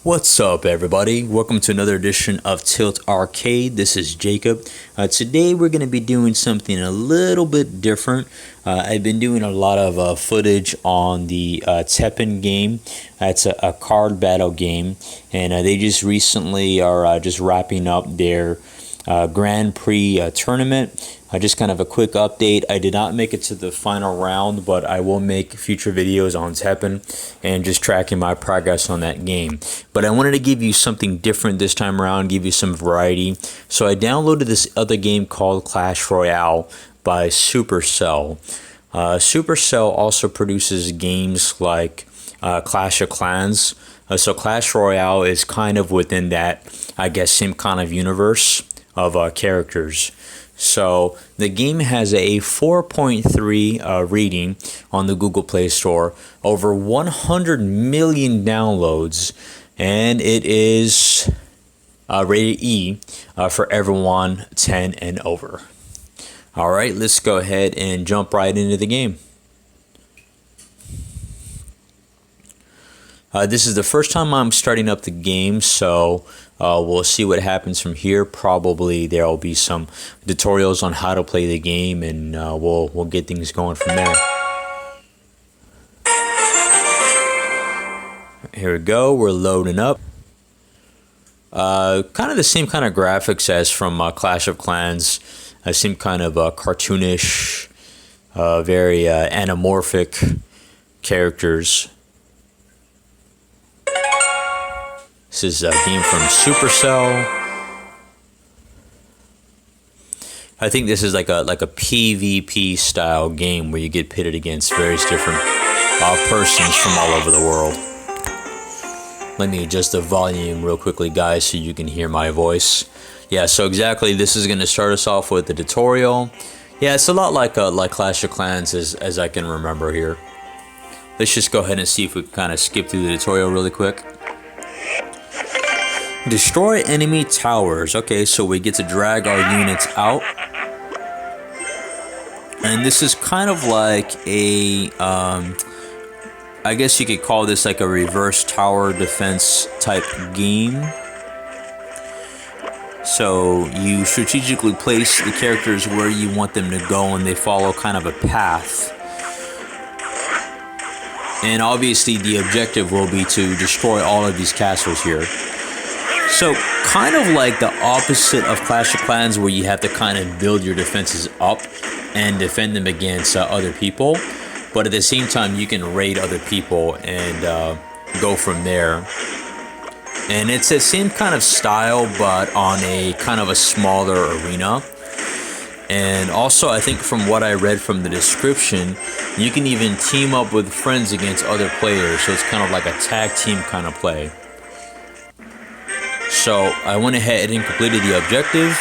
What's up, everybody? Welcome to another edition of Tilt Arcade. This is Jacob. Today we're going to be doing something a little bit different. I've been doing a lot of footage on the Teppen game. It's a card battle game, and they just recently are just wrapping up their Grand Prix tournament. Just kind of a quick update. I did not make it to the final round, but I will make future videos on Teppen and just tracking my progress on that game. But I wanted to give you something different this time around, give you some variety. So I downloaded this other game called Clash Royale by Supercell. Supercell also produces games like Clash of Clans. So Clash Royale is kind of within that, I guess, same kind of universe of characters. So the game has a 4.3 rating on the Google Play Store, over 100 million downloads, and it is rated E for everyone 10 and over. All right, let's go ahead and jump right into the game. This is the first time I'm starting up the game, so we'll see what happens from here. Probably there will be some tutorials on how to play the game, and we'll get things going from there. Here we go. We're loading up. Kind of the same kind of graphics as from Clash of Clans. Same kind of cartoonish, very anamorphic characters. This is a game from Supercell. I think this is like a PvP style game where you get pitted against various different persons from all over the world. Let me adjust the volume real quickly, guys, so you can hear my voice. Yeah, so exactly, this is going to start us off with the tutorial. Yeah, it's a lot like Clash of Clans as I can remember here. Let's just go ahead and see if we can kind of skip through the tutorial really quick. Destroy enemy towers. Okay, so we get to drag our units out. And this is kind of like a, I guess you could call this like a reverse tower defense type game. So you strategically place the characters where you want them to go, and they follow kind of a path. And obviously the objective will be to destroy all of these castles here. So kind of like the opposite of Clash of Clans, where you have to kind of build your defenses up and defend them against other people. But at the same time, you can raid other people and go from there. And it's the same kind of style, but on a kind of a smaller arena. And also, I think from what I read from the description, you can even team up with friends against other players. So it's kind of like a tag team kind of play. So I went ahead and completed the objective.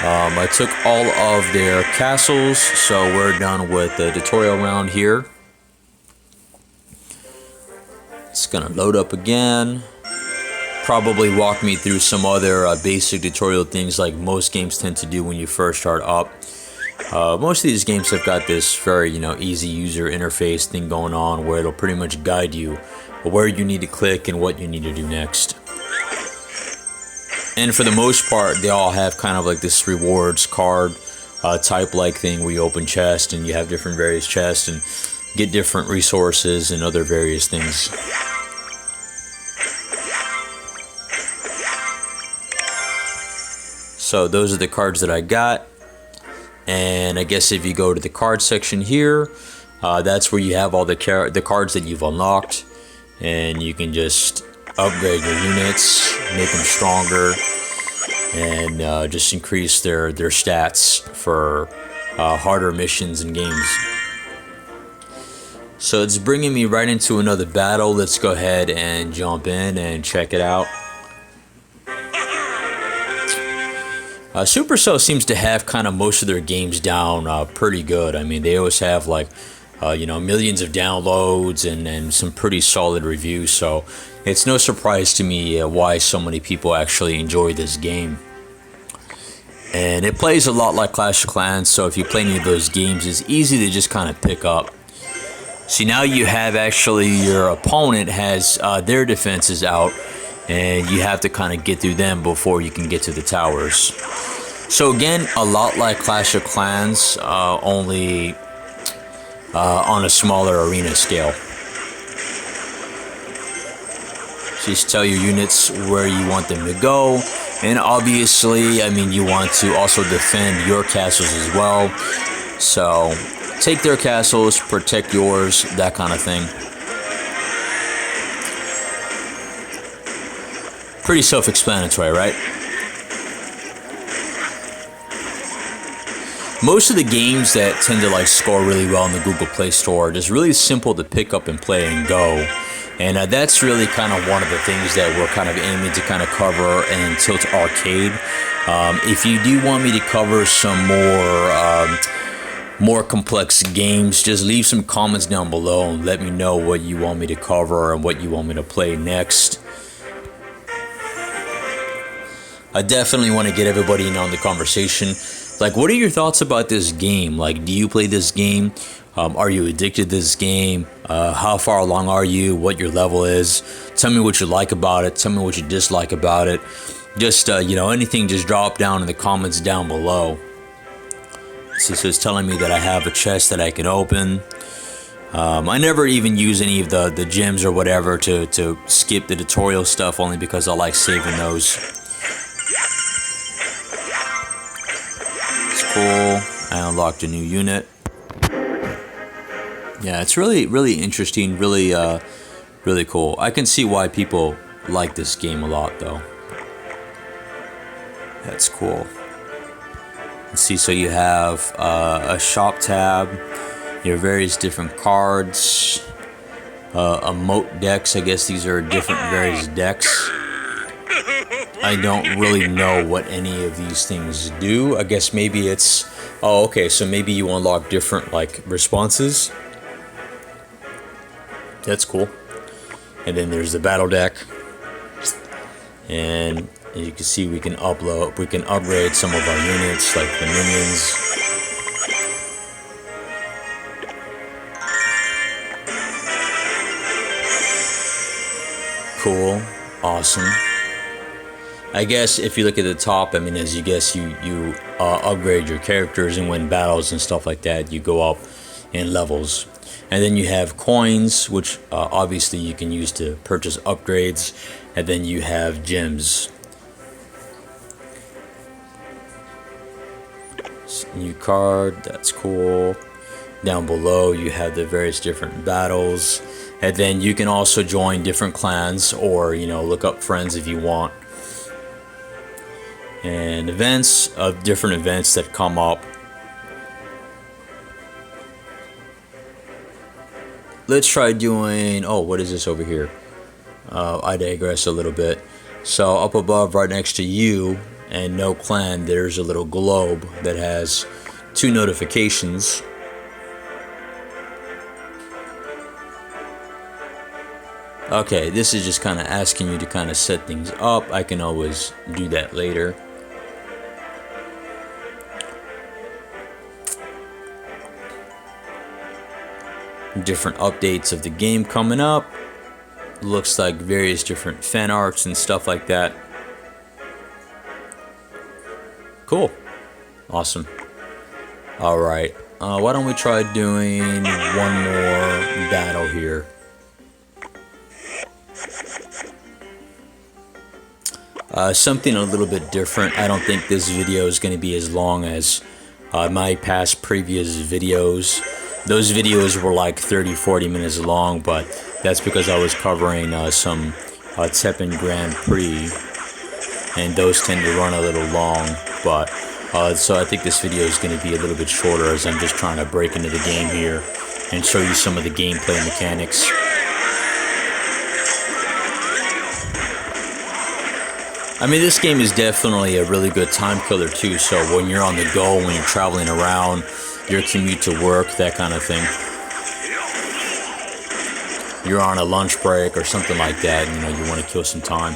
I took all of their castles, so we're done with the tutorial round here. It's gonna load up again. Probably walk me through some other basic tutorial things like most games tend to do when you first start up. Most of these games have got this very, easy user interface thing going on, where it'll pretty much guide you where you need to click and what you need to do next. And for the most part, they all have kind of like this rewards card type like thing where you open chests and you have different various chests and get different resources and other various things. So those are the cards that I got. And I guess if you go to the card section here, that's where you have all the cards that you've unlocked. And you can just upgrade your units, make them stronger, and just increase their stats for harder missions and games. So it's bringing me right into another battle. Let's go ahead and jump in and check it out. Supercell seems to have kind of most of their games down pretty good. I mean, they always have like millions of downloads and some pretty solid reviews, so it's no surprise to me why so many people actually enjoy this game. And it plays a lot like Clash of Clans, so if you play any of those games, it's easy to just kind of pick up. See, now you have actually your opponent has their defenses out, and you have to kind of get through them before you can get to the towers. So again, a lot like Clash of Clans, only on a smaller arena scale. Just tell your units where you want them to go, and obviously, I mean, you want to also defend your castles as well. So take their castles, protect yours, that kind of thing. Pretty self-explanatory, right? Most of the games that tend to like score really well in the Google Play Store are just really simple to pick up and play and go. And that's really kind of one of the things that we're kind of aiming to kind of cover in Tilt Arcade. If you do want me to cover some more complex games, just leave some comments down below and let me know what you want me to cover and what you want me to play next. I definitely want to get everybody in on the conversation. Like, what are your thoughts about this game? Like, do you play this game? Are you addicted to this game? How far along are you? What your level is? Tell me what you like about it. Tell me what you dislike about it. Just, anything, just drop down in the comments down below. See, so it's telling me that I have a chest that I can open. I never even use any of the gems or whatever to skip the tutorial stuff, only because I like saving those. It's cool. I unlocked a new unit. Yeah, it's really interesting, really cool. I can see why people like this game a lot, though. That's cool. Let's see, so you have a shop tab, your various different cards, emote decks. I guess these are different various decks. I don't really know what any of these things do. I guess maybe it's... Oh, okay, so maybe you unlock different, like, responses. That's cool. And then there's the battle deck. And as you can see, we can upgrade some of our units, like the minions. Cool. Awesome. I guess if you look at the top, I mean, as you guess, you upgrade your characters and win battles and stuff like that. You go up in levels. And then you have coins, which obviously you can use to purchase upgrades. And then you have gems. New card, that's cool. Down below you have the various different battles. And then you can also join different clans, or look up friends if you want. And events of different events that come up. Let's try doing, what is this over here? I digress a little bit. So up above, right next to you and no clan, there's a little globe that has 2 notifications. Okay, this is just kind of asking you to kind of set things up. I can always do that later. Different updates of the game coming up. Looks like various different fan arts and stuff like that. Cool. Awesome. Alright. Why don't we try doing one more battle here. Something a little bit different. I don't think this video is going to be as long as my past previous videos. Those videos were like 30-40 minutes long, but that's because I was covering some Teppen Grand Prix, and those tend to run a little long. But so I think this video is going to be a little bit shorter, as I'm just trying to break into the game here and show you some of the gameplay mechanics. I mean, this game is definitely a really good time killer too. So when you're on the go, when you're traveling around, your commute to work, that kind of thing. You're on a lunch break or something like that, you want to kill some time.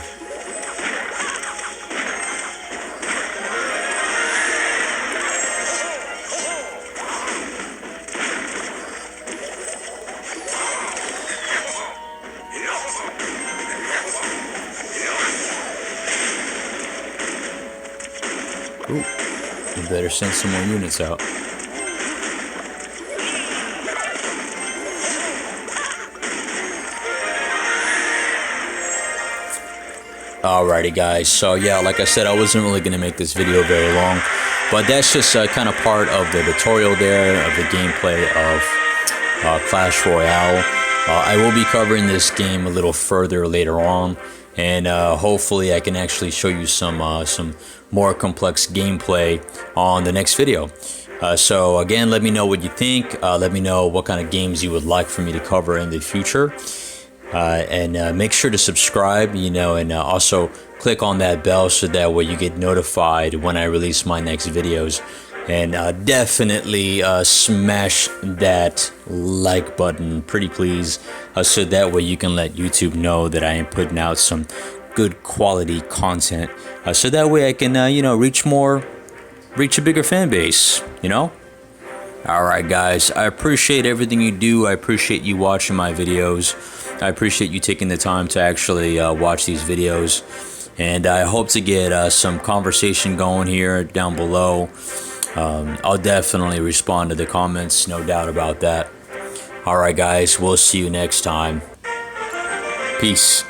Ooh, we better send some more units out. Alrighty guys, so yeah, like I said, I wasn't really going to make this video very long, but that's just kind of part of the tutorial there of the gameplay of Clash Royale. I will be covering this game a little further later on, and hopefully I can actually show you some more complex gameplay on the next video. So again, let me know what you think. Let me know what kind of games you would like for me to cover in the future. And make sure to subscribe, and also click on that bell so that way you get notified when I release my next videos. And definitely smash that like button, pretty please, so that way you can let YouTube know that I am putting out some good quality content. So that way I can, reach a bigger fan base, Alright guys, I appreciate everything you do. I appreciate you watching my videos. I appreciate you taking the time to actually watch these videos. And I hope to get some conversation going here down below. I'll definitely respond to the comments, no doubt about that. Alright guys, we'll see you next time. Peace.